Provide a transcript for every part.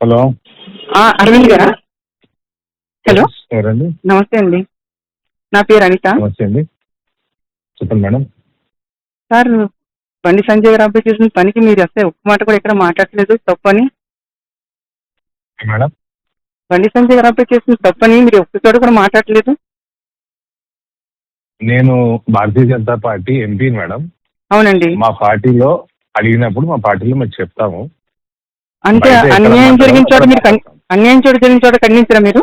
Hello. Arvind గారా? Hello, ఎవరండి? నమస్తే అండి. నా పేరు అనిత. నమస్తే అండి, చెప్పండి మేడం. సార్, బండి సంజయ్ గారు అబ్బాయి చేసిన పనికి మీరు అసలు ఒక్క మాట కూడా ఎక్కడ మాట్లాడలేదు తప్పని. మేడం, బండి సంజయ్ గారు అబ్బాయి చేసిన తప్పని మీరు ఒక్క చోట కూడా మాట్లాడలేదు. నేను Bharatiya Janata party MP madam. అవునండి. మా పార్టీలో అడిగినప్పుడు మా పార్టీలో మేము చెప్తాము. అంటే బయట ఎక్కడ అన్యాయం జరిగిన చోట మీరు మాట్లాడతాం. అన్యాయం జరిగిన చోట ఖండించరా మీరు?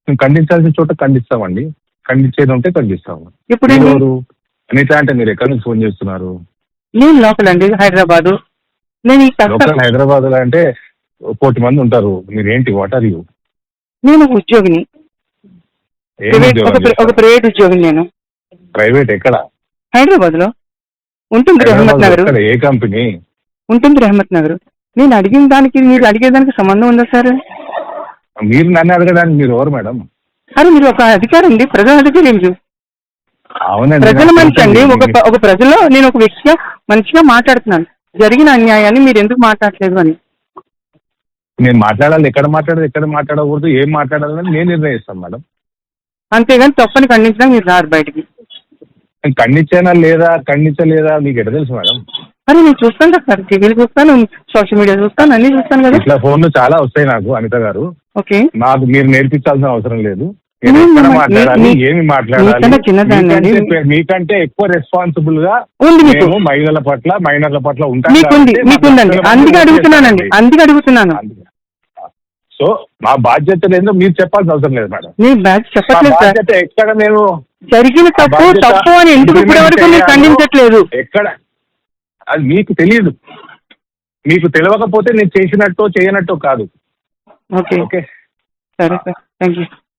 మేము ఖండించాల్సిన చోట ఖండిస్తామండి. ఖండించేది ఉంటే ఖండిస్తాము. ఎప్పుడండి? ఎవరు అనిత అంటే మీరు ఎక్కడి నుంచి ఫోన్ చేస్తున్నారు? నేను లోకల్ అండి, హైదరాబాదు. నేను ఈ లోకల్ హైదరాబాద్ లో అంటే 1,00,00,000 మంది ఉంటారు. మీరేంటి, వాట్ ఆర్ యూ? నేను ఉద్యోగిని, ఒక ప్రైవేట్ ఉద్యోగిని. నేను ప్రైవేట్ ఎక్కడ? హైదరాబాద్ లో ఉంటుంది, రెహమత్ నగర్. ఏ కంపెనీ ఉంటుంది? రెహమత్ నగర్. నేను అడిగిన దానికి మీరు అడిగేదానికి సంబంధం ఉందా సార్? మీరు నన్ను అడగడానికి మీరు ఎవరు మేడం? అరే, మీరు ఒక అధికారి అండి, ప్రజల అధికారి. మీరు అవునండి, ప్రజల మనిషి అండి. ఒక ప్రజలో నేను ఒక వ్యక్తిగా మనిషిగా మాట్లాడుతున్నాను. జరిగిన అన్యాయాన్ని మీరు ఎందుకు మాట్లాడలేదు అని. నేను మాట్లాడాలి, ఎక్కడ మాట్లాడకూడదు, ఏం మాట్లాడాలని నేను నిర్ణయిస్తాను మేడం. అంతేగాని తప్పని ఖండించడం మీరు రారు బయటికి. ఖండించలేదా మీకు ఎట్లా తెలుసు మేడం? అరే, నేను చూస్తాను కదా సార్, టీవీలు చూస్తాను, సోషల్ మీడియా చూస్తాను, అన్ని చూస్తాను కదా. ఇట్లా ఫోన్లు చాలా వస్తాయి నాకు, అనిత గారు. ఓకే, నాకు మీరు నేర్పించాల్సిన అవసరం లేదు. మాట్లాడాలి, ఏమి మాట్లాడాలి. మీకంటే ఎక్కువ రెస్పాన్సిబుల్ గా మేము మైనర్ల పట్ల మీకుందండి. అందుకే అడుగుతున్నాను. సో మా బాధ్యత లేదో మీరు చెప్పాల్సిన అవసరం లేదు మేడం. నేను చెప్పట్లేదు సార్. ఎక్కడ నేను జరిగిన తప్పు అని ఎందుకు ఇప్పటివరకు మీరు ఖండించట్లేదు? ఎక్కడ అది మీకు తెలియదు. మీకు తెలియకపోతే నేను చేసినట్టు చేయనట్టు కాదు. ఓకే, సరే సార్, థ్యాంక్ యూ.